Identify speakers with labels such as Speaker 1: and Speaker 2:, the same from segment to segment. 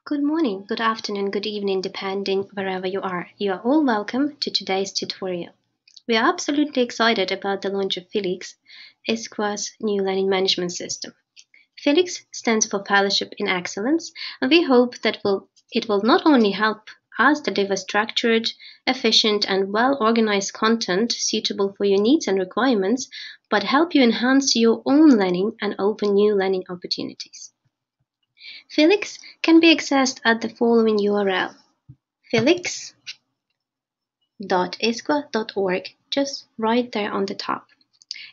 Speaker 1: Good morning, good afternoon, good evening, depending wherever you are. You are all welcome to today's tutorial. We are absolutely excited about the launch of Felix, ISQua's new learning management system. Felix stands for Fellowship in Excellence, and we hope that it will not only help us deliver structured, efficient, and well-organized content suitable for your needs and requirements, but help you enhance your own learning and open new learning opportunities. Felix can be accessed at the following URL: felix.isqua.org, just right there on the top.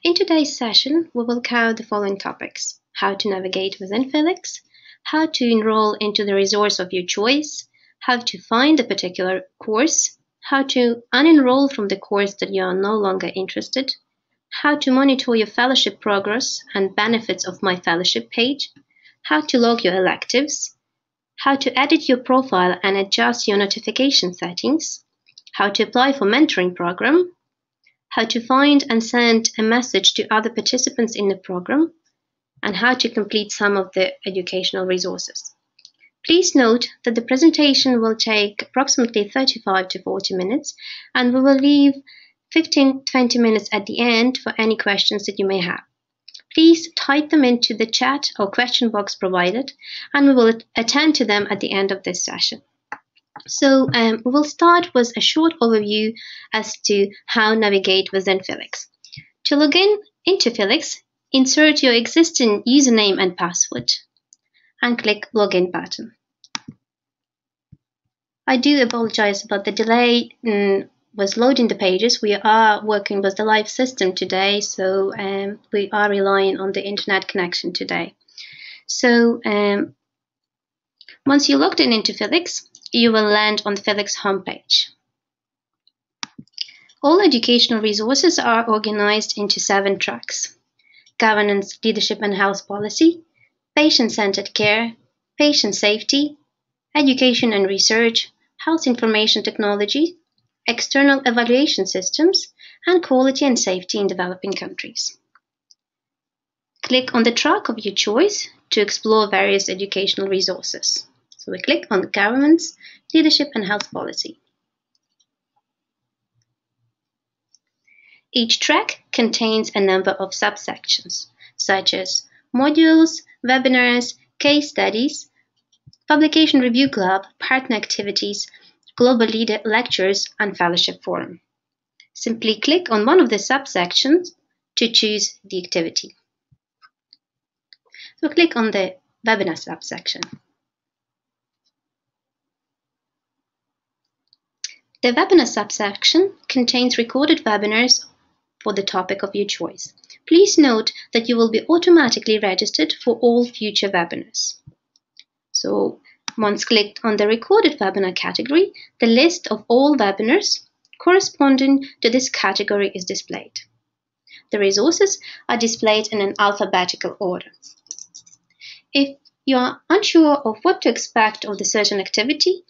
Speaker 1: In today's session, we will cover the following topics: how to navigate within Felix, how to enroll into the resource of your choice, how to find a particular course, how to unenroll from the course that you are no longer interested, how to monitor your fellowship progress and benefits of My Fellowship page, how to log your electives, how to edit your profile and adjust your notification settings, how to apply for mentoring program, how to find and send a message to other participants in the program, and how to complete some of the educational resources. Please note that the presentation will take approximately 35 to 40 minutes, and we will leave 15-20 minutes at the end for any questions that you may have. Please type them into the chat or question box provided, and we will attend to them at the end of this session. So we will start with a short overview as to how navigate within Felix. To log into Felix, insert your existing username and password and click Login button. I do apologize about the delay with loading the pages. We are working with the live system today, so we are relying on the internet connection today. So once you logged into Felix, you will land on the Felix homepage. All educational resources are organized into 7 tracks: governance, leadership and health policy, patient-centered care, patient safety, education and research, health information technology, external evaluation systems, and quality and safety in developing countries. Click on the track of your choice to explore various educational resources. So we click on governance, leadership and health policy. Each track contains a number of subsections, such as modules, webinars, case studies, publication review club, partner activities, global leader lectures, and fellowship forum. Simply click on one of the subsections to choose the activity. So click on the webinar subsection. The webinar subsection contains recorded webinars for the topic of your choice. Please note that you will be automatically registered for all future webinars. So once clicked on the recorded webinar category, the list of all webinars corresponding to this category is displayed. The resources are displayed in an alphabetical order. If you are unsure of what to expect of the certain activity,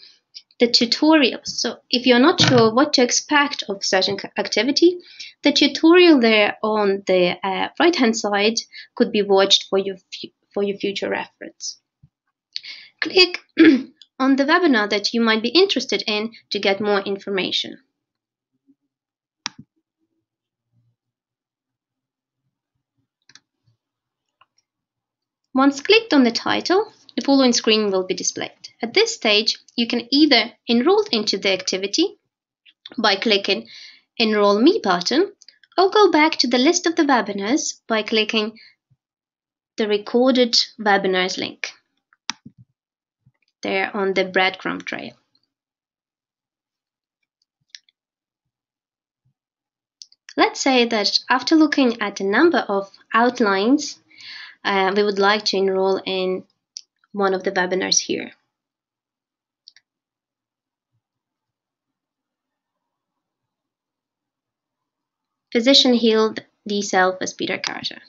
Speaker 1: the tutorial, so if you're not sure what to expect of certain activity, the tutorial there on the right-hand side could be watched for your future reference. Click on the webinar that you might be interested in to get more information. Once clicked on the title, the following screen will be displayed. At this stage, you can either enroll into the activity by clicking Enroll Me button, or go back to the list of the webinars by clicking the Recorded Webinars link there on the breadcrumb trail. Let's say that after looking at a number of outlines, we would like to enroll in one of the webinars here. Physician healed the self as Peter Carter.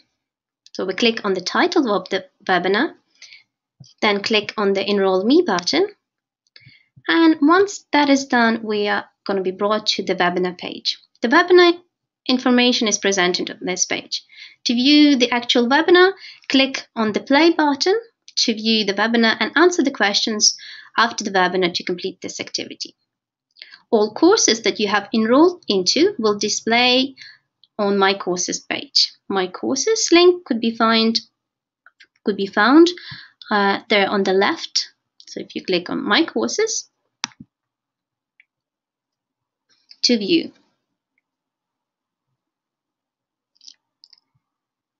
Speaker 1: So we click on the title of the webinar, then click on the Enroll Me button, and once that is done, we are going to be brought to the webinar page. The webinar information is presented on this page. To view the actual webinar, click on the play button to view the webinar and answer the questions after the webinar to complete this activity. All courses that you have enrolled into will display on My Courses page. My Courses link could be found there on the left. So if you click on My Courses to view.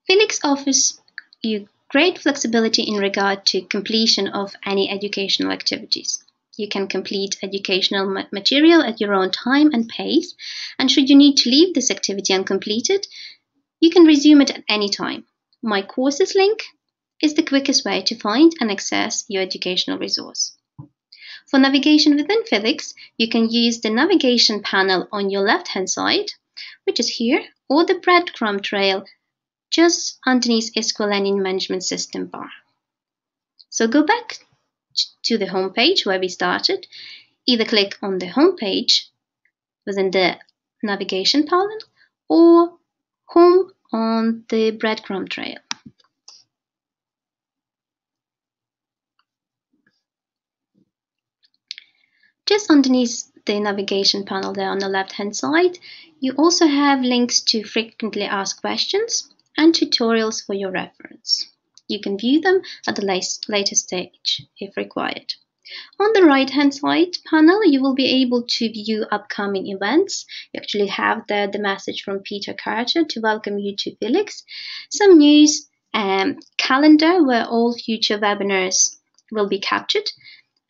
Speaker 1: Felix offers you great flexibility in regard to completion of any educational activities. You can complete educational material at your own time and pace, and should you need to leave this activity uncompleted, you can resume it at any time. My Courses link is the quickest way to find and access your educational resource. For navigation within Felix, you can use the navigation panel on your left-hand side, which is here, or the breadcrumb trail just underneath ISQua Learning Management System bar. So go back to the home page where we started. Either click on the home page within the navigation panel or home on the breadcrumb trail. Just underneath the navigation panel there on the left-hand side, you also have links to frequently asked questions and tutorials for your reference. You can view them at the later stage if required. On the right-hand side panel, you will be able to view upcoming events. You actually have there the message from Peter Carter to welcome you to Felix, some news, calendar where all future webinars will be captured,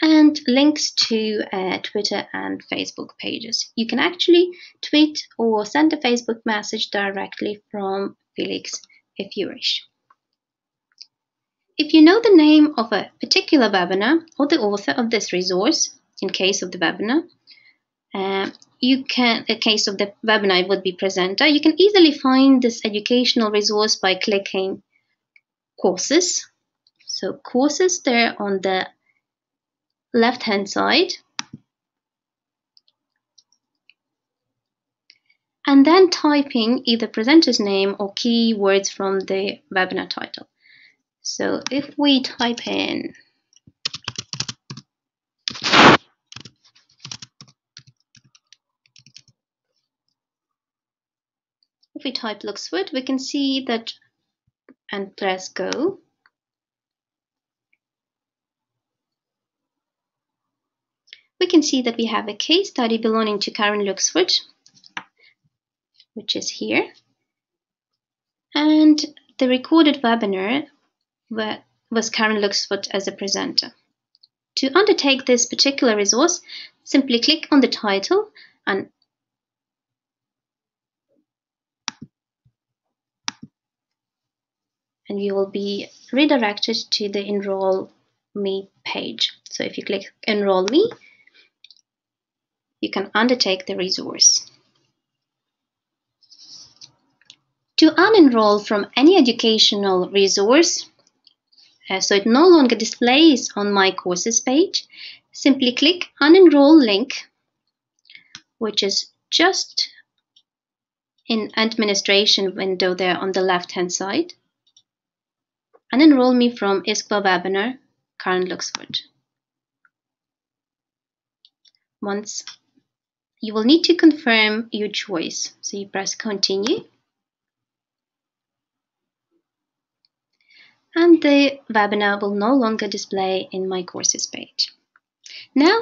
Speaker 1: and links to Twitter and Facebook pages. You can actually tweet or send a Facebook message directly from Felix if you wish. If you know the name of a particular webinar or the author of this resource, in case of the webinar, in case of the webinar it would be presenter, you can easily find this educational resource by clicking Courses. So Courses there on the left-hand side, and then typing either presenter's name or keywords from the webinar title. So if we type in Luxford, we can see that, and press go. We can see that we have a case study belonging to Karen Luxford, which is here, and the recorded webinar was Karen Luxford as a presenter. To undertake this particular resource, simply click on the title and you will be redirected to the Enroll Me page. So if you click Enroll Me, you can undertake the resource. To unenroll from any educational resource, so it no longer displays on My Courses page, simply click Unenroll link, which is just in administration window there on the left-hand side, and enroll me from ISQua webinar, Karen Luxford. Once you will need to confirm your choice, so you press Continue, and the webinar will no longer display in My Courses page. Now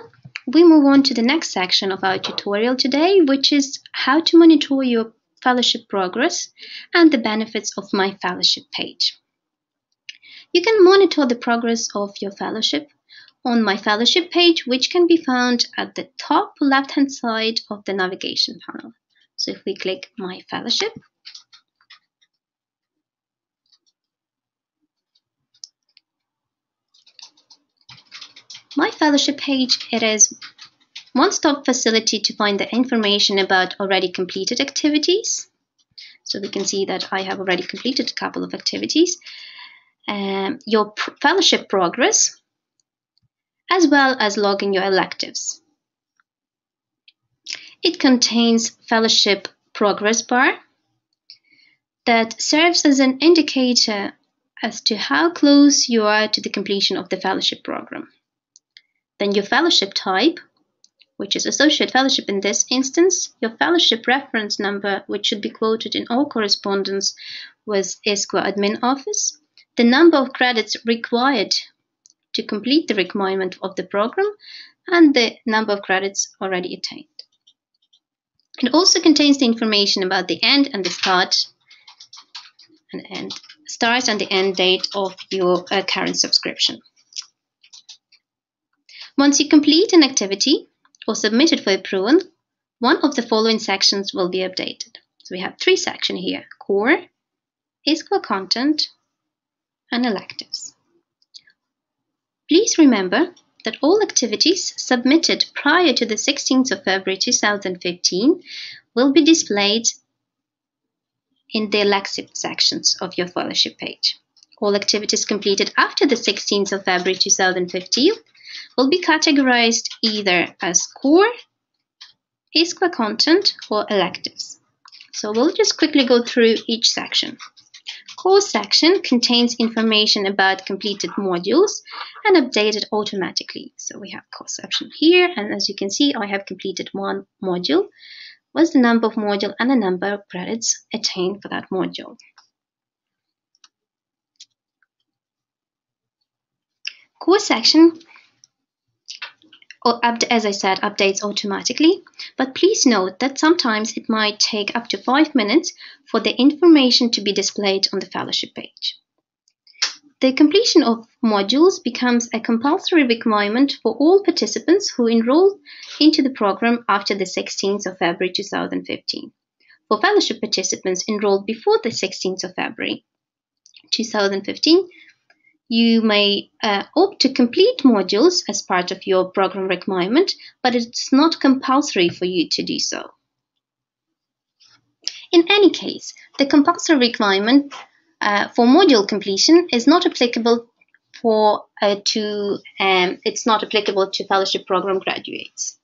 Speaker 1: we move on to the next section of our tutorial today, which is how to monitor your fellowship progress and the benefits of My Fellowship page. You can monitor the progress of your fellowship on My Fellowship page, which can be found at the top left-hand side of the navigation panel. So if we click My Fellowship, My Fellowship page, it is one-stop facility to find the information about already completed activities. So we can see that I have already completed a couple of activities. Your fellowship progress, as well as logging your electives. It contains fellowship progress bar that serves as an indicator as to how close you are to the completion of the fellowship program. Then your fellowship type, which is associate fellowship in this instance, your fellowship reference number, which should be quoted in all correspondence with ISQua admin office, the number of credits required to complete the requirement of the program, and the number of credits already attained. It also contains the information about the end and the start and the end date of your current subscription. Once you complete an activity or submit it for approval, one of the following sections will be updated. So we have 3 sections here: core, ISQua content, and electives. Please remember that all activities submitted prior to the 16th of February 2015 will be displayed in the elective sections of your fellowship page. All activities completed after the 16th of February 2015 will be categorized either as core, ISQua content, or electives. So we'll just quickly go through each section. Core section contains information about completed modules and updated automatically. So we have core section here, and as you can see, I have completed 1 module with the number of module and the number of credits attained for that module. Core section, as I said, updates automatically, but please note that sometimes it might take up to 5 minutes for the information to be displayed on the fellowship page. The completion of modules becomes a compulsory requirement for all participants who enroll into the program after the 16th of February 2015. For fellowship participants enrolled before the 16th of February 2015, you may opt to complete modules as part of your program requirement, but it's not compulsory for you to do so. In any case, the compulsory requirement for module completion is not applicable it's not applicable to fellowship program graduates.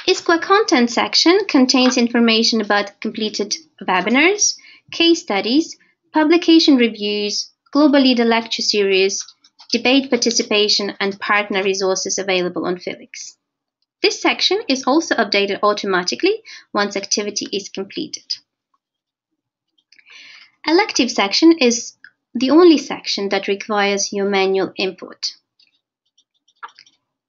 Speaker 1: ISQua content section contains information about completed webinars, case studies, publication reviews, global leader lecture series, debate participation, and partner resources available on Felix. This section is also updated automatically once activity is completed. Elective section is the only section that requires your manual input.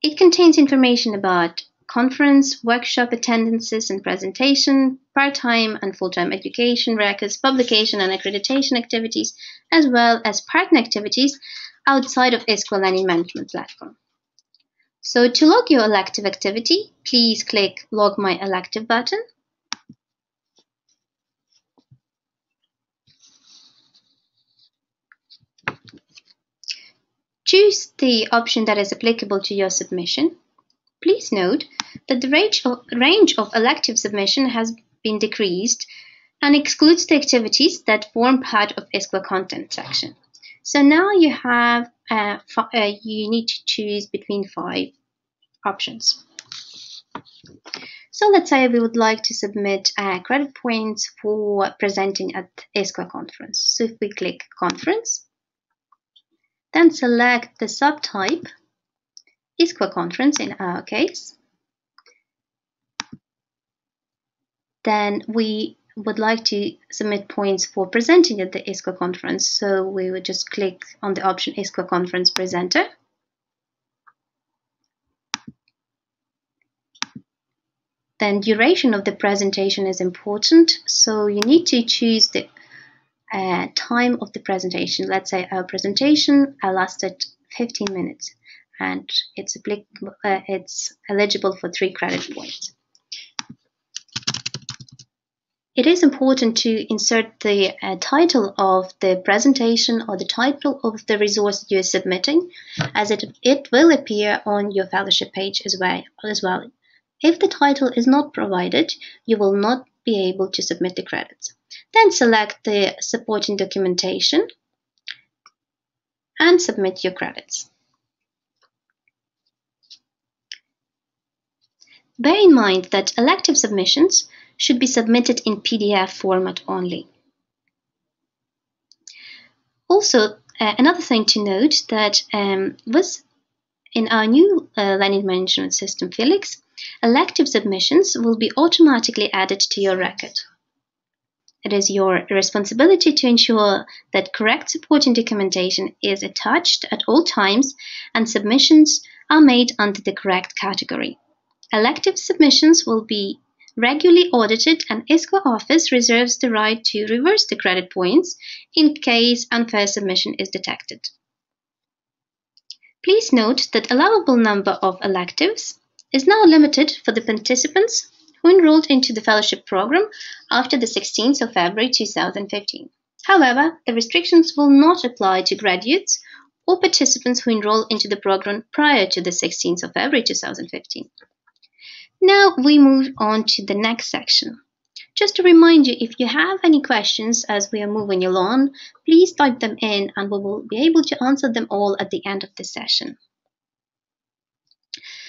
Speaker 1: It contains information about conference, workshop attendances and presentation, part-time and full-time education records, publication and accreditation activities, as well as partner activities outside of ISQua Learning Management Platform. So to log your elective activity, please click Log My Elective button. Choose the option that is applicable to your submission. Please note that the range of elective submission has been decreased and excludes the activities that form part of ISQua content section. So now you have you need to choose between 5 options. So let's say we would like to submit credit points for presenting at ISQua conference. So if we click conference, then select the subtype, ISQua conference in our case. Then we would like to submit points for presenting at the ISQua conference. So we would just click on the option ISQua conference presenter. Then duration of the presentation is important. So you need to choose the time of the presentation. Let's say our presentation lasted 15 minutes and it's eligible for 3 credit points. It is important to insert the title of the presentation or the title of the resource you are submitting, as it will appear on your fellowship page as well. If the title is not provided, you will not be able to submit the credits. Then select the supporting documentation and submit your credits. Bear in mind that elective submissions should be submitted in PDF format only. Also, another thing to note that was in our new learning management system, Felix, elective submissions will be automatically added to your record. It is your responsibility to ensure that correct supporting documentation is attached at all times and submissions are made under the correct category. Elective submissions will be regularly audited, and ISQua office reserves the right to reverse the credit points in case unfair submission is detected. Please note that allowable number of electives is now limited for the participants who enrolled into the fellowship program after the 16th of February 2015. However, the restrictions will not apply to graduates or participants who enroll into the program prior to the 16th of February 2015. Now we move on to the next section. Just to remind you, if you have any questions as we are moving along, please type them in and we will be able to answer them all at the end of the session.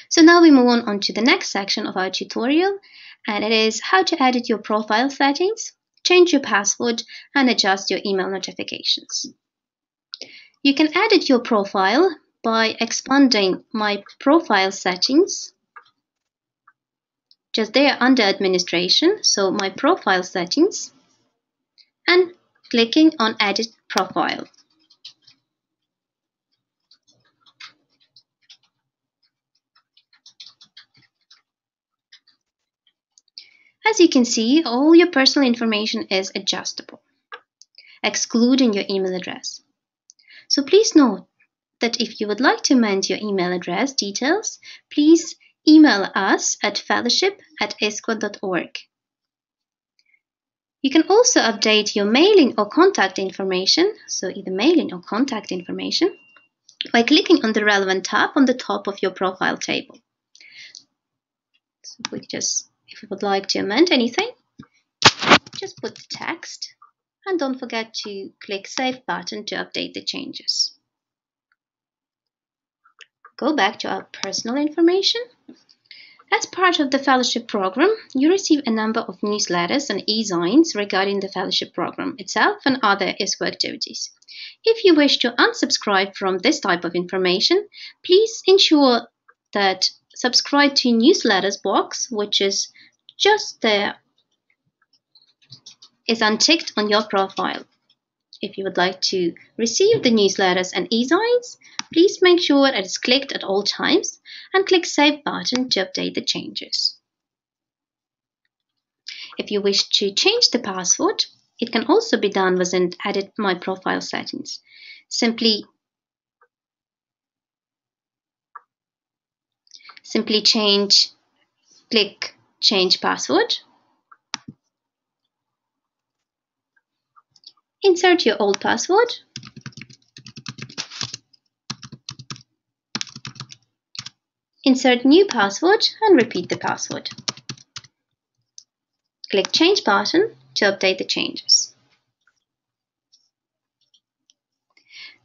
Speaker 1: So now we move on to the next section of our tutorial, and it is how to edit your profile settings, change your password, and adjust your email notifications. You can edit your profile by expanding My Profile Settings, just there under Administration, so My Profile Settings, and clicking on Edit Profile. As you can see, all your personal information is adjustable, excluding your email address. So please note that if you would like to amend your email address details, please email us at fellowship@isqua.org. You can also update your mailing or contact information, so either mailing or contact information, by clicking on the relevant tab on the top of your profile table. So if you would like to amend anything, just put the text and don't forget to click Save button to update the changes. Go back to our personal information. As part of the fellowship program, you receive a number of newsletters and e-zines regarding the fellowship program itself and other ISQua activities. If you wish to unsubscribe from this type of information, please ensure that subscribe to newsletters box, which is just there, is unticked on your profile. If you would like to receive the newsletters and e-zines, please make sure it is clicked at all times and click Save button to update the changes. If you wish to change the password, it can also be done within Edit My Profile Settings. Simply click Change Password, insert your old password, insert new password and repeat the password. Click Change button to update the changes.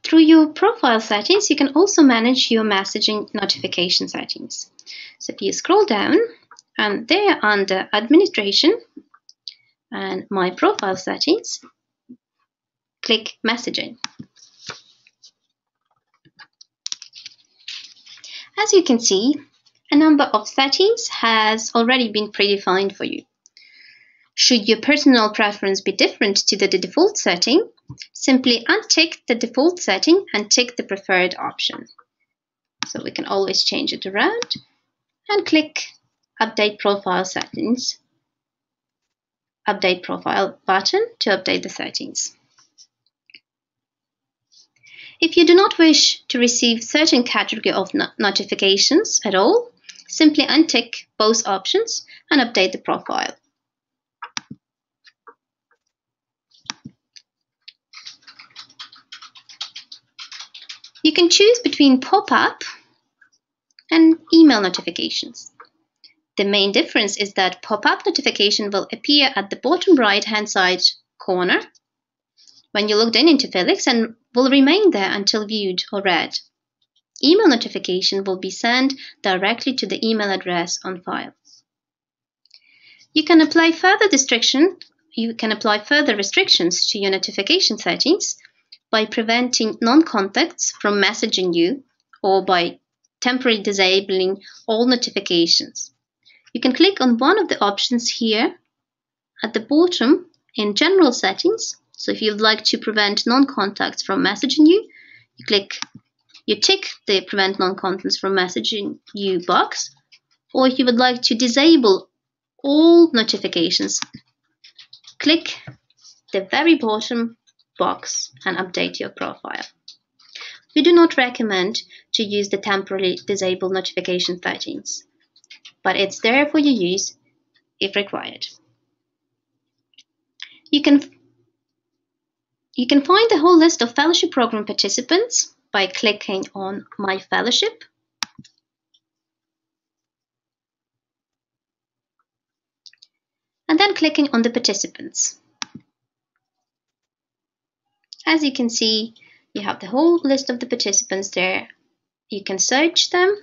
Speaker 1: Through your profile settings, you can also manage your messaging notification settings. So if you scroll down, and there under Administration and My Profile Settings, click Messaging. As you can see, a number of settings has already been predefined for you. Should your personal preference be different to the default setting, simply untick the default setting and tick the preferred option. So we can always change it around and click Update Profile Settings, Update Profile button to update the settings. If you do not wish to receive certain category of notifications at all, simply untick both options and update the profile. You can choose between pop-up and email notifications. The main difference is that pop-up notification will appear at the bottom right-hand side corner when you logged in into Felix and will remain there until viewed or read. Email notification will be sent directly to the email address on file. You can apply further restrictions to your notification settings by preventing non-contacts from messaging you or by temporarily disabling all notifications. You can click on one of the options here at the bottom in General Settings. So if you'd like to prevent non-contacts from messaging you, you tick the Prevent Non-Contacts from Messaging You box, or if you would like to disable all notifications, click the very bottom box and update your profile. We do not recommend to use the temporarily disable notification settings, but it's there for your use if required. You can find the whole list of fellowship program participants by clicking on My Fellowship. And then clicking on the participants. As you can see, you have the whole list of the participants there. You can search them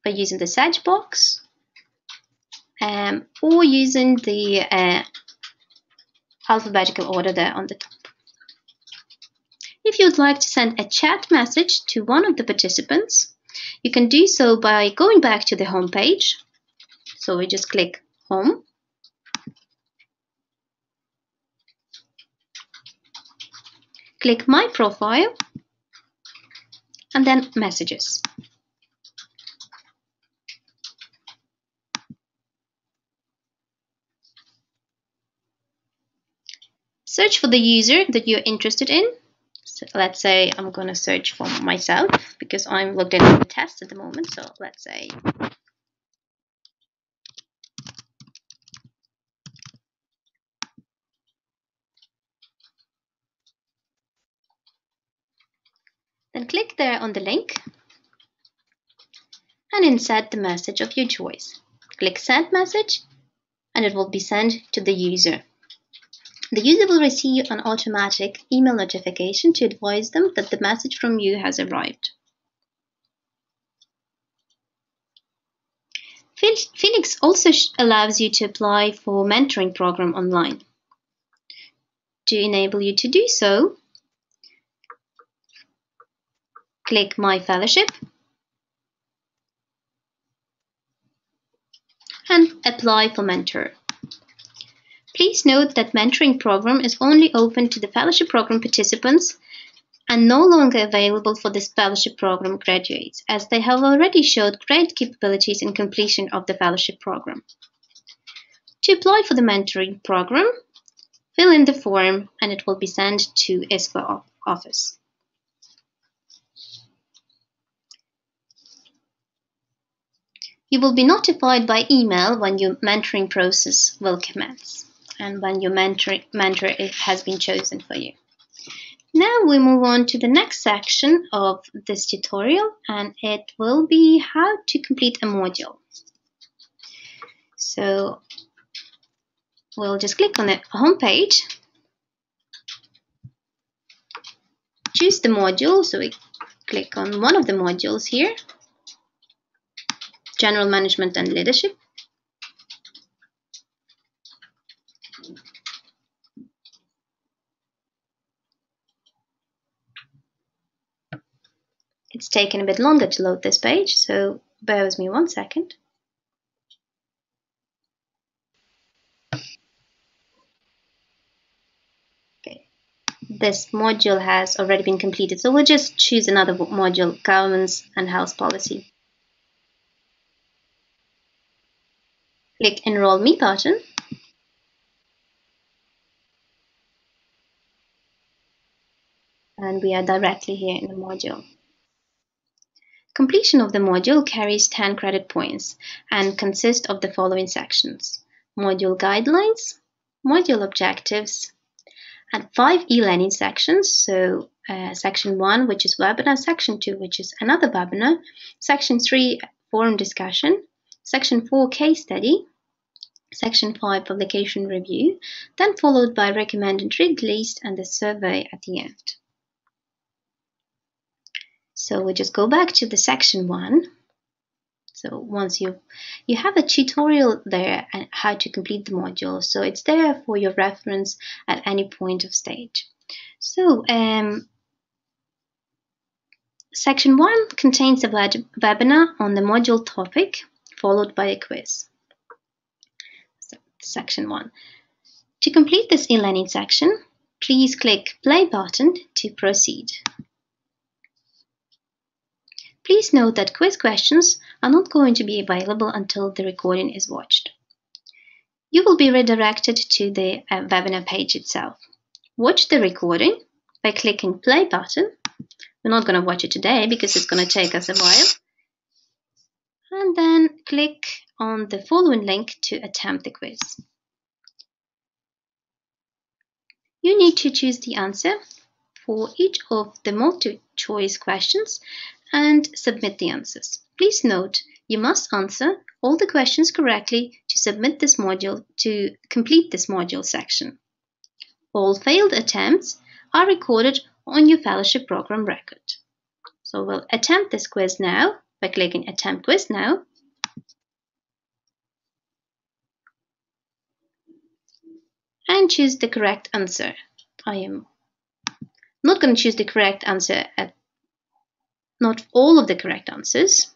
Speaker 1: by using the search box or using the alphabetical order there on the top. If you would like to send a chat message to one of the participants, you can do so by going back to the home page. So we just click Home. Click My Profile and then Messages. Search for the user that you're interested in. So let's say I'm going to search for myself because I'm logged in on the test at the moment. So let's say then click there on the link and insert the message of your choice. Click Send Message and it will be sent to the user. The user will receive an automatic email notification to advise them that the message from you has arrived. Felix also allows you to apply for a mentoring program online. To enable you to do so, click My Fellowship and apply for mentor. Please note that mentoring program is only open to the fellowship program participants and no longer available for this fellowship program graduates, as they have already showed great capabilities in completion of the fellowship program. To apply for the mentoring program, fill in the form and it will be sent to ISQua office. You will be notified by email when your mentoring process will commence and when your mentor has been chosen for you. Now we move on to the next section of this tutorial, and it will be how to complete a module. So we'll just click on the home page, choose the module, so we click on one of the modules here, General Management and Leadership. It's taken a bit longer to load this page, so bear with me 1 second. Okay. This module has already been completed, so we'll just choose another module, Governance and Health Policy. Click Enroll Me button. And we are directly here in the module. Completion of the module carries 10 credit points and consists of the following sections: module guidelines, module objectives, and 5 e-learning sections. So section 1, which is webinar, section 2, which is another webinar, section 3, forum discussion, section 4, case study, section 5, publication review, then followed by recommended read list and the survey at the end. So we just go back to the section 1. So once you have a tutorial there on how to complete the module, so it's there for your reference at any point of stage. So section 1 contains a webinar on the module topic, followed by a quiz. So, section 1. To complete this e-learning section, please click play button to proceed. Please note that quiz questions are not going to be available until the recording is watched. You will be redirected to the webinar page itself. Watch the recording by clicking play button. We're not going to watch it today because it's going to take us a while. And then click on the following link to attempt the quiz. You need to choose the answer for each of the multi-choice questions and submit the answers. Please note, you must answer all the questions correctly to submit this module, to complete this module section. All failed attempts are recorded on your fellowship program record. So we'll attempt this quiz now by clicking Attempt Quiz Now. And choose the correct answer. I am not going to choose the correct answer at not all of the correct answers.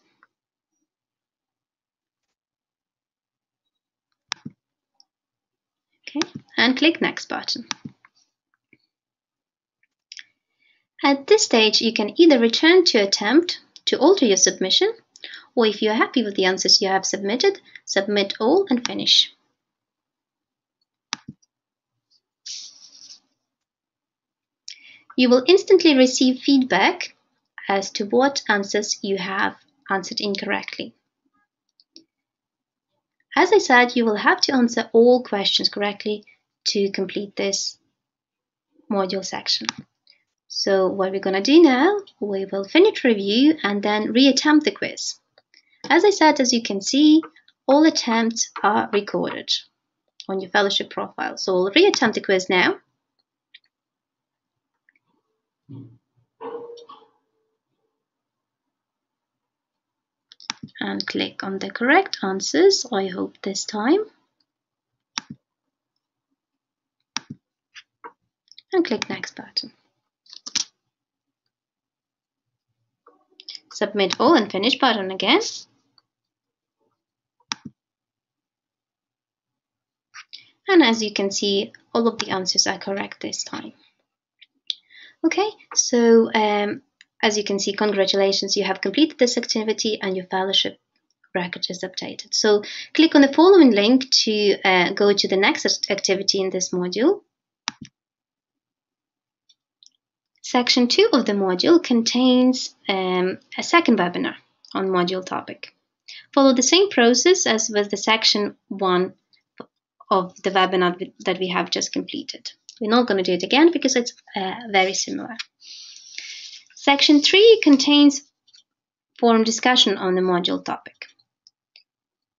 Speaker 1: Okay, and click Next button. At this stage, you can either return to attempt to alter your submission, or if you are happy with the answers you have submitted, submit all and finish. You will instantly receive feedback as to what answers you have answered incorrectly. As I said, you will have to answer all questions correctly to complete this module section. So what we're going to do now, we will finish review and then reattempt the quiz. As I said, as you can see, all attempts are recorded on your fellowship profile. So we'll reattempt the quiz now. And click on the correct answers, I hope this time. And click Next button. Submit all and finish button again. And as you can see, all of the answers are correct this time. Okay, so as you can see, congratulations, you have completed this activity and your fellowship record is updated. So click on the following link to go to the next activity in this module. Section 2 of the module contains a second webinar on module topic. Follow the same process as with the section 1 of the webinar that we have just completed. We're not going to do it again because it's very similar. Section 3 contains forum discussion on the module topic.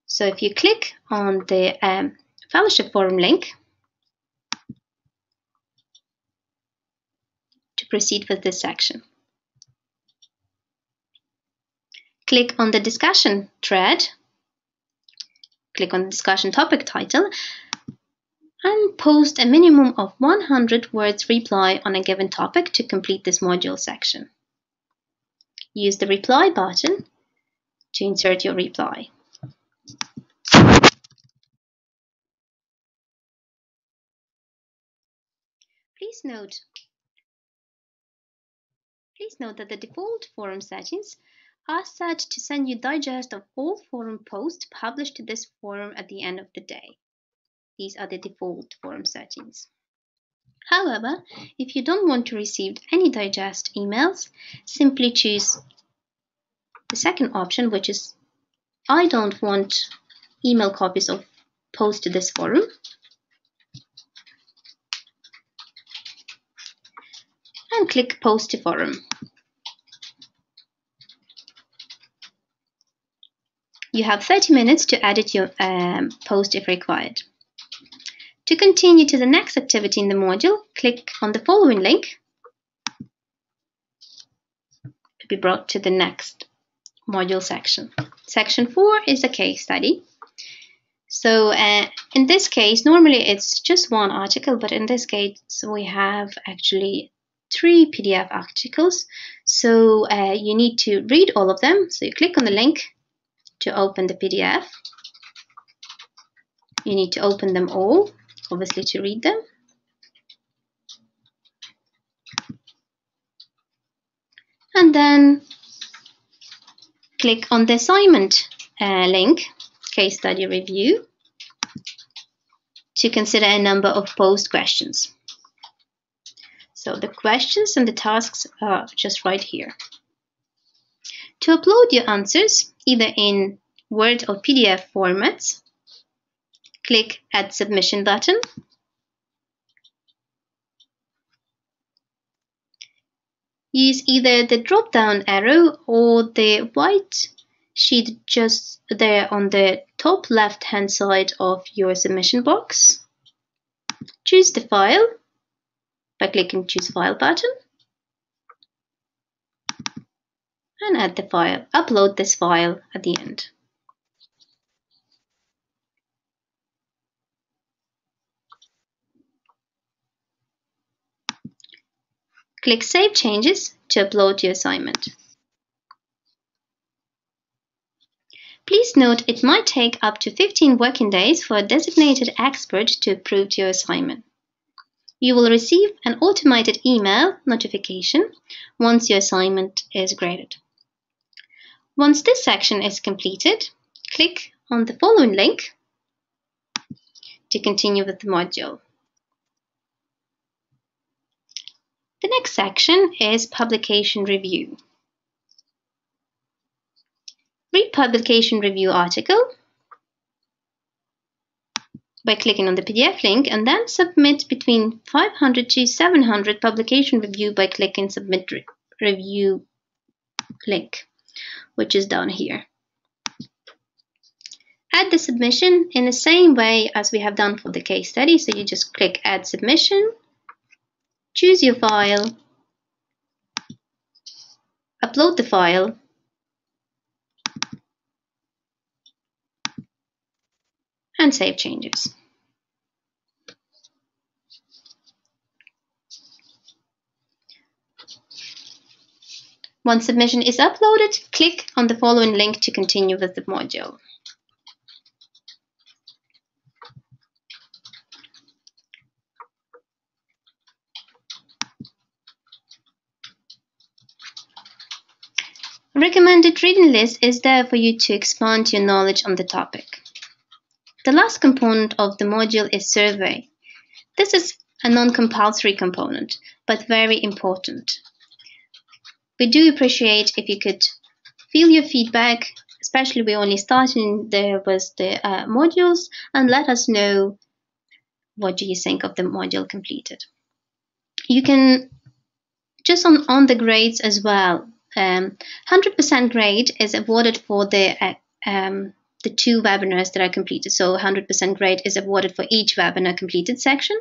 Speaker 1: So if you click on the fellowship forum link to proceed with this section, click on the discussion thread, click on the discussion topic title, and post a minimum of 100 words reply on a given topic to complete this module section. Use the reply button to insert your reply. Please note that the default forum settings are set to send you digest of all forum posts published to this forum at the end of the day. These are the default forum settings. However, if you don't want to receive any digest emails, simply choose the second option, which is I don't want email copies of posts to this forum. And click Post to Forum. You have 30 minutes to edit your post if required. To continue to the next activity in the module, click on the following link to be brought to the next module section. Section 4 is a case study. So in this case, normally it's just one article, but in this case we have actually 3 PDF articles. So you need to read all of them. So you click on the link to open the PDF. You need to open them all, obviously, to read them. And then click on the assignment link, case study review, to consider a number of posed questions. So the questions and the tasks are just right here. To upload your answers, either in Word or PDF formats, click Add Submission button. Use either the drop-down arrow or the white sheet just there on the top left-hand side of your submission box. Choose the file by clicking Choose File button and add the file. Upload this file at the end. Click Save Changes to upload your assignment. Please note it might take up to 15 working days for a designated expert to approve your assignment. You will receive an automated email notification once your assignment is graded. Once this section is completed, click on the following link to continue with the module. The next section is Publication Review. Read Publication Review article by clicking on the PDF link and then submit between 500 to 700 publication review by clicking Submit Review link, which is down here. Add the submission in the same way as we have done for the case study. So you just click Add Submission, choose your file, upload the file, and save changes. Once submission is uploaded, click on the following link to continue with the module. A recommended reading list is there for you to expand your knowledge on the topic. The last component of the module is survey. This is a non-compulsory component, but very important. We do appreciate if you could fill your feedback, especially we're only starting there with the modules, and let us know what do you think of the module completed. You can just on the grades as well. 100% grade is awarded for the 2 webinars that are completed. So 100% grade is awarded for each webinar completed section.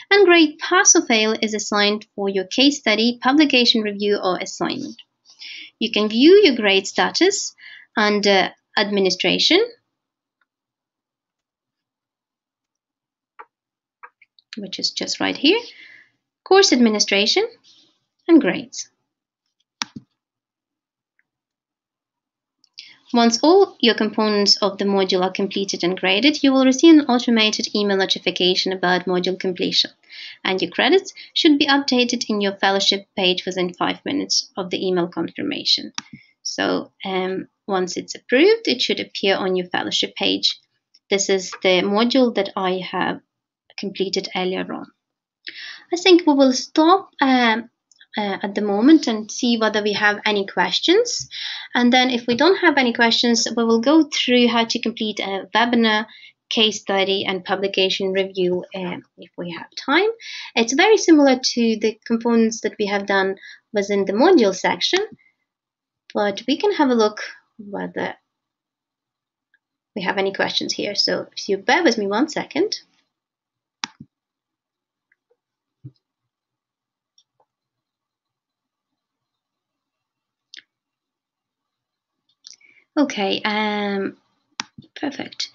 Speaker 1: And grade pass or fail is assigned for your case study, publication review, or assignment. You can view your grade status under administration, which is just right here, course administration, and grades. Once all your components of the module are completed and graded, you will receive an automated email notification about module completion, and your credits should be updated in your fellowship page within 5 minutes of the email confirmation. So once it's approved, it should appear on your fellowship page. This is the module that I have completed earlier on. I think we will stop at the moment and see whether we have any questions, and then if we don't have any questions, we will go through how to complete a webinar, case study, and publication review if we have time. It's very similar to the components that we have done within the module section, but we can have a look whether we have any questions here. So if you bear with me 1 second. Okay, perfect.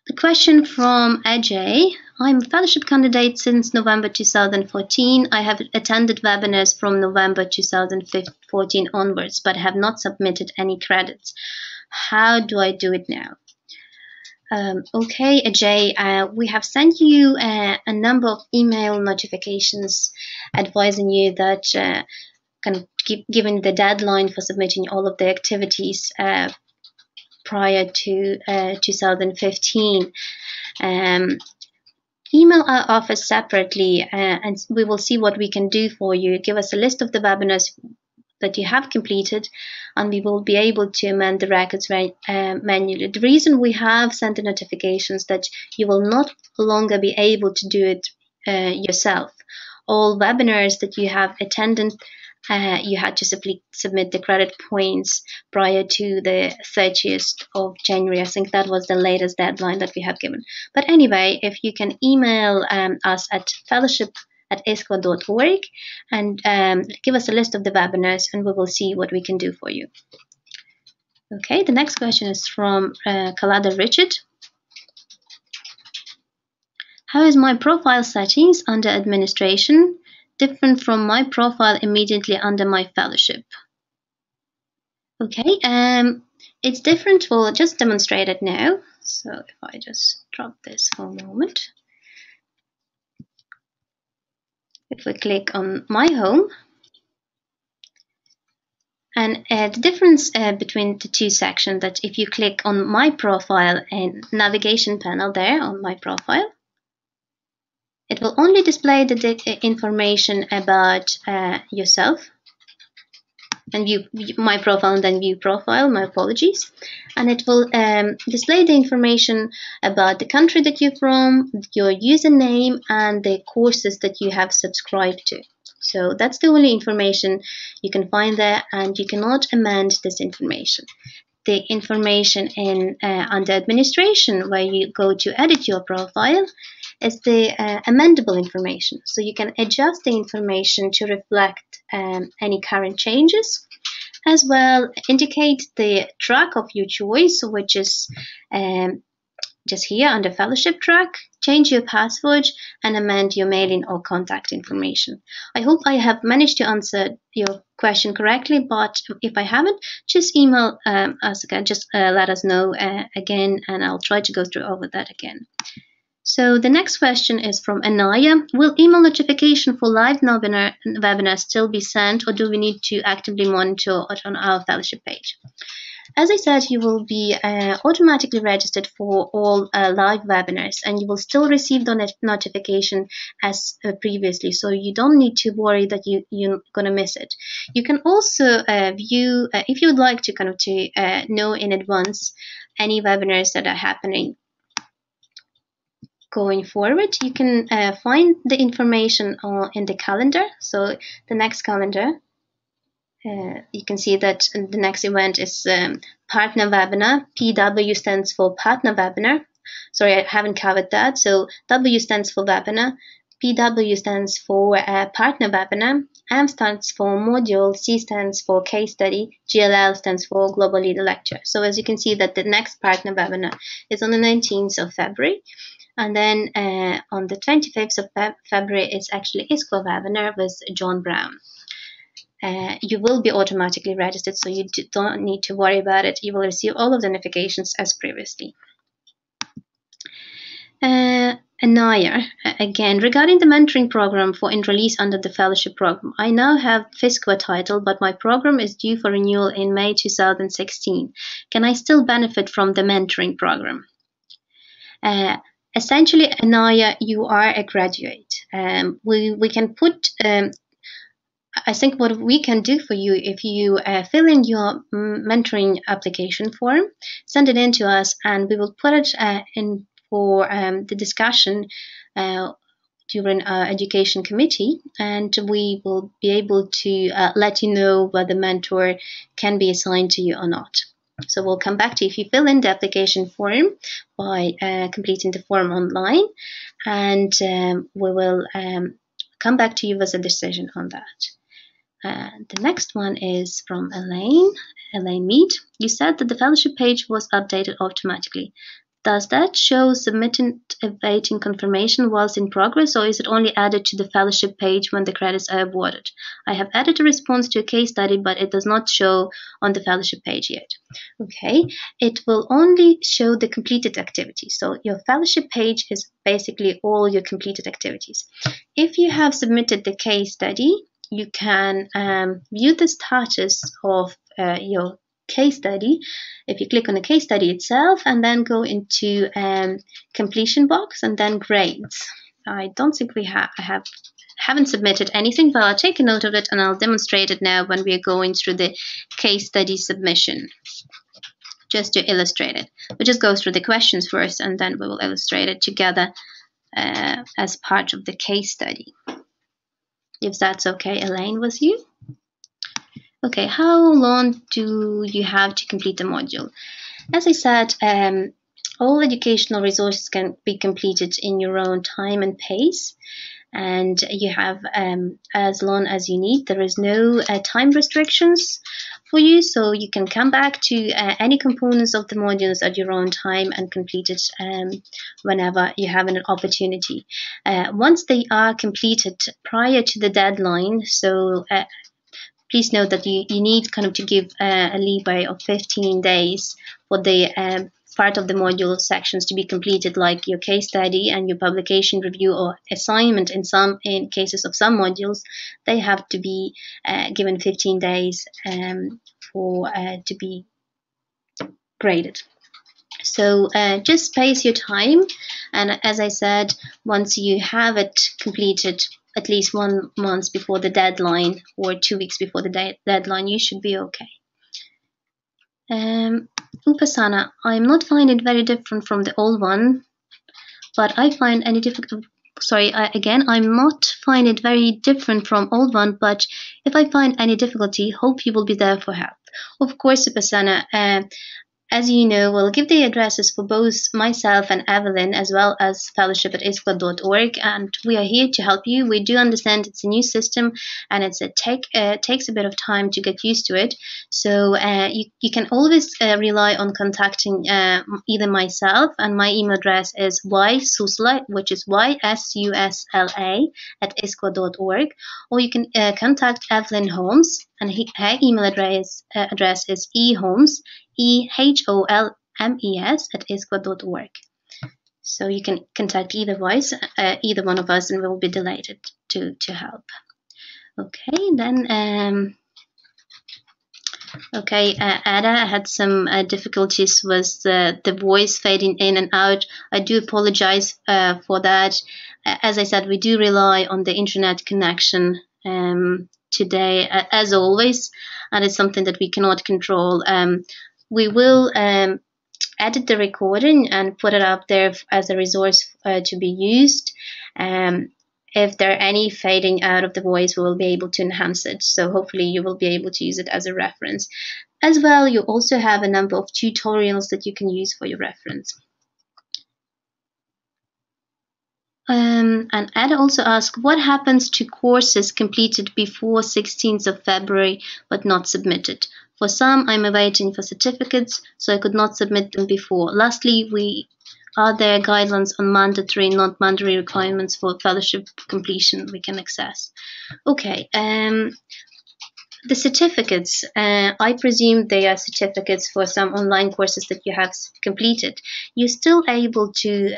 Speaker 1: The question from Ajay. I'm a fellowship candidate since November 2014. I have attended webinars from November 2014 onwards, but have not submitted any credits. How do I do it now? Okay, Ajay, we have sent you a number of email notifications advising you that kind of given the deadline for submitting all of the activities prior to 2015. Email our office separately and we will see what we can do for you. Give us a list of the webinars that you have completed and we will be able to amend the records manually. The reason we have sent the notifications that you will not longer be able to do it yourself. All webinars that you have attended, you had to simply submit the credit points prior to the 30th of January. I think that was the latest deadline that we have given. But anyway, if you can email us at fellowship@isqua.org and give us a list of the webinars and we will see what we can do for you. Okay, the next question is from Kalada Richard. How is my profile settings under administration different from my profile immediately under my fellowship? Okay, it's different. We'll just demonstrate it now. So if I just drop this for a moment. If we click on my home, and the difference between the two sections, that if you click on my profile and navigation panel there on my profile, it will only display the information about yourself and view my profile and then view profile, my apologies. And it will display the information about the country that you're from, your username, and the courses that you have subscribed to. So that's the only information you can find there, and you cannot amend this information. The information in under administration, where you go to edit your profile, is the amendable information. So you can adjust the information to reflect any current changes, as well indicate the track of your choice, which is just here under fellowship track, change your password and amend your mailing or contact information. I hope I have managed to answer your question correctly, but if I haven't, just email us again, just let us know again, and I'll try to go through over that again. So the next question is from Anaya. Will email notification for live webinars still be sent, or do we need to actively monitor it on our fellowship page? As I said, you will be automatically registered for all live webinars, and you will still receive the notification as previously, so you don't need to worry that you're going to miss it. You can also view, if you would like to kind of know in advance any webinars that are happening going forward, you can find the information in the calendar. So the next calendar, you can see that the next event is partner webinar. PW stands for partner webinar. Sorry, I haven't covered that. So W stands for webinar, PW stands for partner webinar, M stands for module, C stands for case study, GLL stands for global leader lecture. So as you can see that the next partner webinar is on the 19th of February. And then on the 25th of February, it's actually ISQua webinar with John Brown. You will be automatically registered, so you don't need to worry about it. You will receive all of the notifications as previously. Anaya, again, regarding the mentoring program for enrollees under the fellowship program, I now have ISQua title, but my program is due for renewal in May 2016. Can I still benefit from the mentoring program? Essentially, Anaya, you are a graduate. We can put, I think what we can do for you, if you fill in your mentoring application form, send it in to us, and we will put it in for the discussion during our education committee, and we will be able to let you know whether mentor can be assigned to you or not. So we'll come back to you if you fill in the application form by completing the form online, and we will come back to you with a decision on that. The next one is from Elaine. Elaine Mead. You said that the fellowship page was updated automatically. Does that show submitted awaiting confirmation whilst in progress, or is it only added to the fellowship page when the credits are awarded? I have added a response to a case study, but it does not show on the fellowship page yet. Okay, it will only show the completed activities. So your fellowship page is basically all your completed activities. If you have submitted the case study, you can view the status of your case study if you click on the case study itself and then go into completion box and then grades. I don't think I haven't submitted anything, but I'll take a note of it and I'll demonstrate it now when we are going through the case study submission, just to illustrate it. We'll just go through the questions first and then we will illustrate it together as part of the case study, if that's okay, Elaine, with you. Okay, how long do you have to complete the module? As I said, all educational resources can be completed in your own time and pace, and you have as long as you need. There is no time restrictions for you, so you can come back to any components of the modules at your own time and complete it whenever you have an opportunity. Once they are completed prior to the deadline, so please note that you need kind of to give a leeway of 15 days for the part of the module sections to be completed, like your case study and your publication review or assignment. In cases of some modules, they have to be given 15 days for to be graded. So just space your time, and as I said, once you have it completed at least 1 month before the deadline or 2 weeks before the deadline, you should be okay. Upasana, I'm not finding it very different from the old one, but I find any difficult. Sorry, I'm not finding it very different from old one, but if I find any difficulty, hope you will be there for help. Of course, Upasana. As you know, we'll give the addresses for both myself and Evelyn, as well as fellowship at ISQua.org, and we are here to help you. We do understand it's a new system and it's takes a bit of time to get used to it. So you can always rely on contacting either myself, and my email address is ysusla, which is YSUSLA at ISQua.org, or you can contact Evelyn Holmes, and her email address is eholmes, EHOLMES at ISQua.org. So you can contact either one of us, and we will be delighted to help. Okay, then Ada had some difficulties with the voice fading in and out. I do apologize for that. As I said, we do rely on the internet connection today, as always, and it's something that we cannot control. We will edit the recording and put it up there as a resource to be used. If there are any fading out of the voice, we will be able to enhance it. So hopefully you will be able to use it as a reference. As well, you also have a number of tutorials that you can use for your reference. And Ada also asked, what happens to courses completed before 16th of February but not submitted? For some, I'm awaiting for certificates, so I could not submit them before. Lastly, are there guidelines on mandatory and not mandatory requirements for fellowship completion we can access? Okay, the certificates, I presume they are certificates for some online courses that you have completed. You're still able to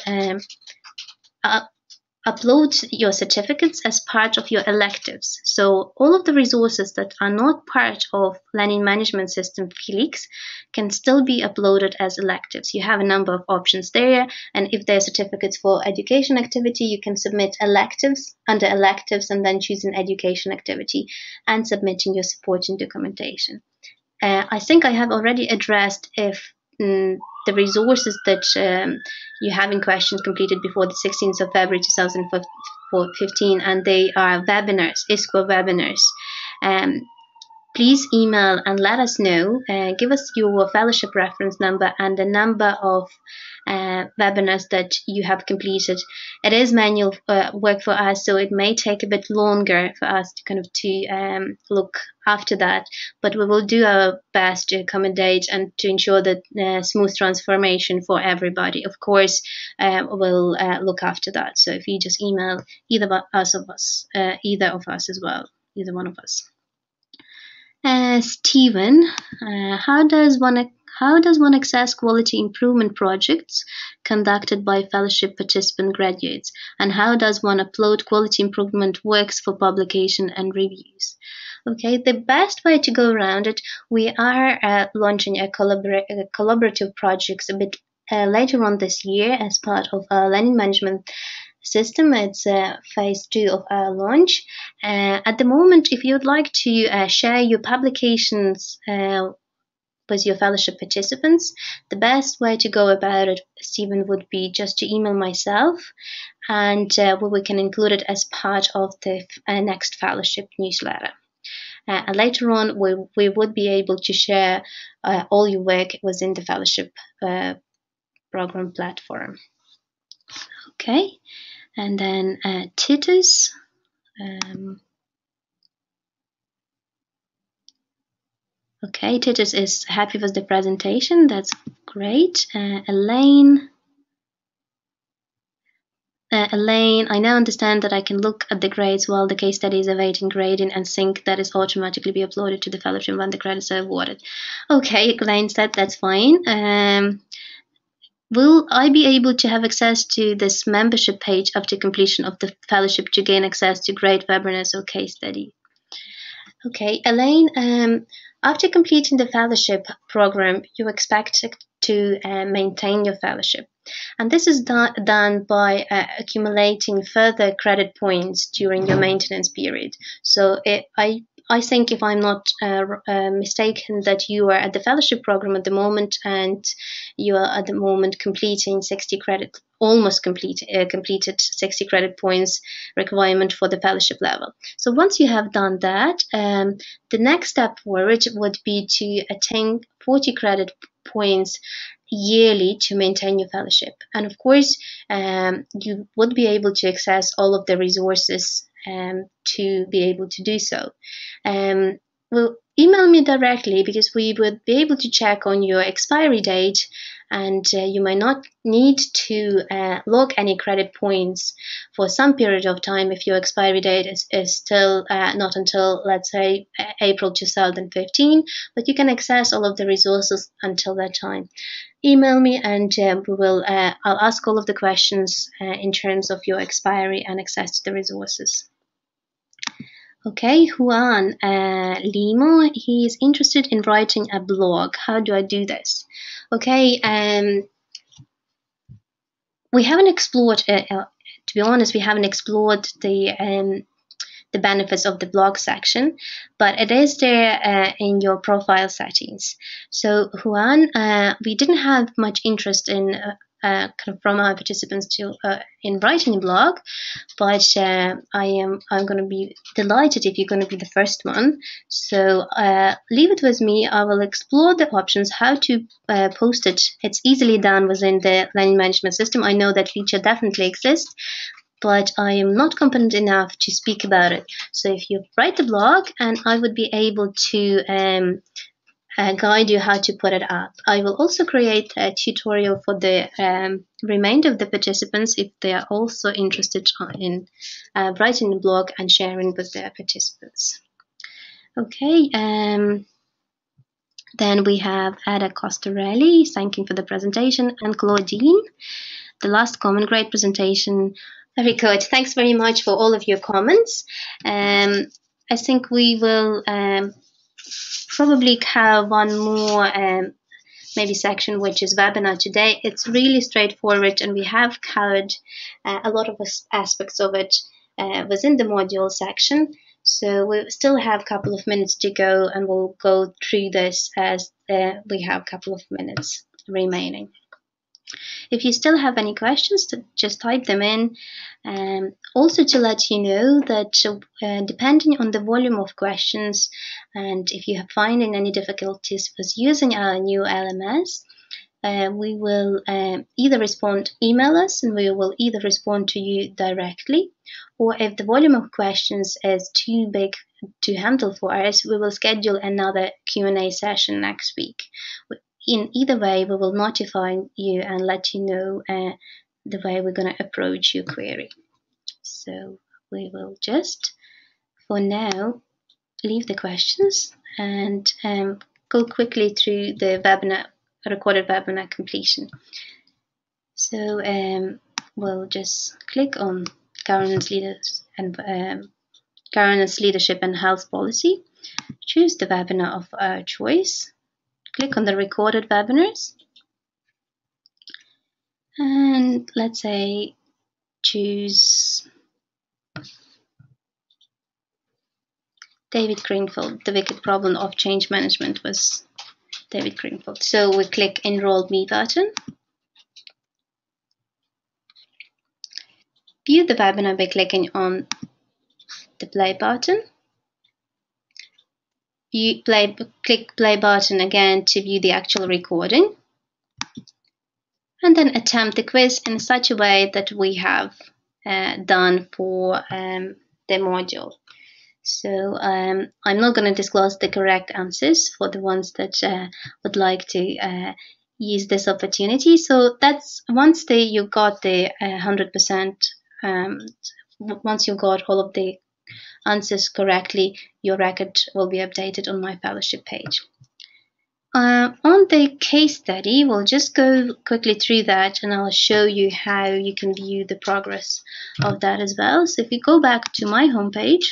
Speaker 1: upload your certificates as part of your electives. So all of the resources that are not part of learning management system Felix can still be uploaded as electives. You have a number of options there, and if there are certificates for education activity, you can submit electives under electives and then choose an education activity and submitting your supporting documentation. I think I have already addressed if the resources that you have in question completed before the 16th of February 2015, and they are webinars, ISQua webinars. please email and let us know. Give us your fellowship reference number and the number of webinars that you have completed. It is manual work for us, so it may take a bit longer for us to look after that, but we will do our best to accommodate and to ensure that smooth transformation for everybody. Of course, we'll look after that. So if you just email either of us as well, either one of us. Stephen, how does one access quality improvement projects conducted by fellowship participant graduates, and how does one upload quality improvement works for publication and reviews? Okay, the best way to go around it, we are launching a collaborative projects a bit later on this year as part of our learning management system. It's phase 2 of our launch. At the moment, if you'd like to share your publications with your fellowship participants, the best way to go about it, Stephen, would be just to email myself, and we can include it as part of the next fellowship newsletter. And later on, we would be able to share all your work within the fellowship program platform. Okay. And then Titus. Okay, Titus is happy with the presentation. That's great. Elaine, I now understand that I can look at the grades while the case study is awaiting grading and think that is automatically be uploaded to the fellowship when the credits are awarded. Okay, Elaine said that's fine. Will I be able to have access to this membership page after completion of the fellowship to gain access to grade webinars or case study? Okay, Elaine, after completing the fellowship program, you're expected to maintain your fellowship. And this is done by accumulating further credit points during your maintenance period. So I think, if I'm not mistaken, that you are at the fellowship program at the moment, and you are at the moment completing 60 credit, almost completed 60 credit points requirement for the fellowship level. So once you have done that, the next step forward would be to attain 40 credit points yearly to maintain your fellowship. And of course, you would be able to access all of the resources to be able to do so. Well, email me directly, because we would be able to check on your expiry date, and you might not need to log any credit points for some period of time if your expiry date is still not until, let's say, April 2015, but you can access all of the resources until that time. Email me, and I'll ask all of the questions in terms of your expiry and access to the resources. Okay, Juan Limo, he is interested in writing a blog. How do I do this? Okay, we haven't explored, to be honest, we haven't explored the benefits of the blog section, but it is there in your profile settings. So Juan, we didn't have much interest in from our participants in writing a blog, but I'm going to be delighted if you're going to be the first one. So leave it with me. I will explore the options how to post it. It's easily done within the learning management system. I know that feature definitely exists, but I am not competent enough to speak about it. So if you write the blog, and I would be able to guide you how to put it up. I will also create a tutorial for the remainder of the participants if they are also interested in writing the blog and sharing with their participants. Okay, then we have Ada Costarelli, thanking for the presentation, and Claudine. The last comment, great presentation. Very good. Thanks very much for all of your comments. I think we will probably have one more maybe section, which is webinar today. It's really straightforward, and we have covered a lot of aspects of it within the module section. So we still have a couple of minutes to go, and we'll go through this as we have a couple of minutes remaining. If you still have any questions, just type them in. Also to let you know that depending on the volume of questions, and if you are finding any difficulties with using our new LMS, we will either email us, and we will either respond to you directly, or if the volume of questions is too big to handle for us, we will schedule another Q&A session next week. In either way, we will notify you and let you know the way we're going to approach your query. So we will just, for now, leave the questions and go quickly through the recorded webinar completion. So we'll just click on governance leadership and health policy, choose the webinar of our choice, click on the recorded webinars, and let's say choose David Greenfield. The wicked problem of change management was David Greenfield. So we click Enroll Me button. View the webinar by clicking on the play button. Click play button again to view the actual recording. And then attempt the quiz in such a way that we have done for the module. So I'm not going to disclose the correct answers for the ones that would like to use this opportunity. So that's once you got the 100%, once you got all of the answers correctly, your record will be updated on my fellowship page. On the case study, we'll just go quickly through that, and I'll show you how you can view the progress of that as well. So if you go back to my homepage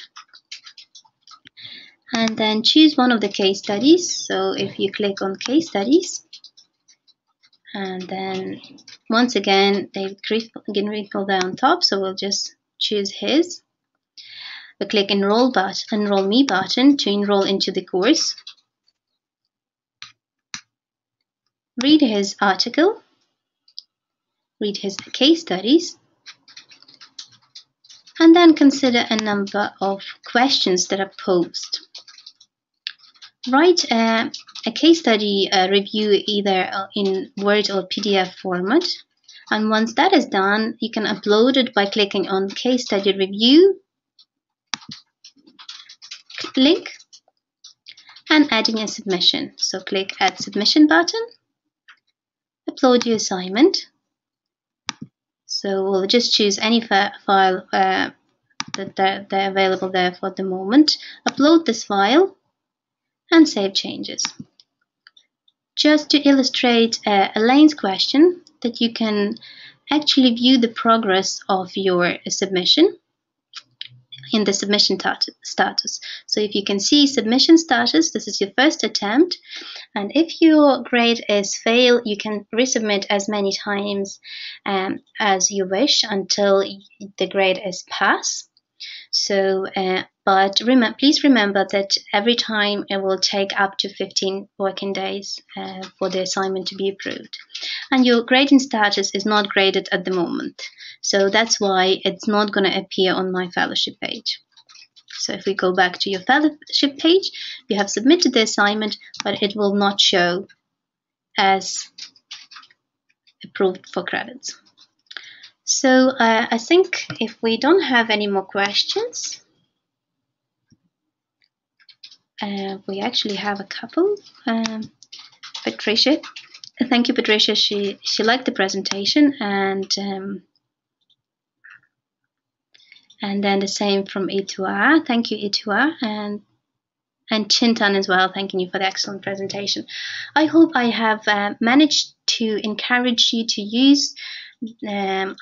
Speaker 1: and then choose one of the case studies. So if you click on case studies, and then once again, David Greenfield there on top, so we'll just choose his. We click Enroll Me button to enroll into the course. Read his article, read his case studies, and then consider a number of questions that are posed. Write a case study review either in Word or PDF format, and once that is done, you can upload it by clicking on Case Study Review link and adding a submission. So click Add Submission button. Upload your assignment. So we'll just choose any file that they're available there for the moment. Upload this file and save changes. Just to illustrate Elaine's question, that you can actually view the progress of your submission in the submission status. So if you can see submission status, this is your first attempt, and if your grade is fail, you can resubmit as many times as you wish until the grade is pass. So but please remember that every time it will take up to 15 working days for the assignment to be approved, and your grading status is not graded at the moment, so that's why it's not going to appear on my fellowship page. So if we go back to your fellowship page, you have submitted the assignment, but it will not show as approved for credits. So I think if we don't have any more questions, we actually have a couple. Patricia, thank you, Patricia. She liked the presentation, and then the same from ISQua. Thank you, ISQua, and Chintan as well. Thanking you for the excellent presentation. I hope I have managed to encourage you to use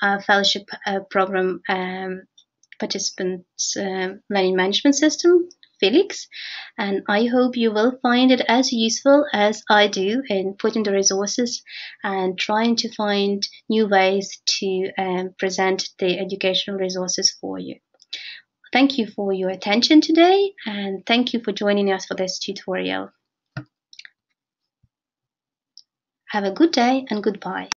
Speaker 1: our fellowship program participants learning management system, Felix, and I hope you will find it as useful as I do in putting the resources and trying to find new ways to present the educational resources for you. Thank you for your attention today, and thank you for joining us for this tutorial. Have a good day and goodbye.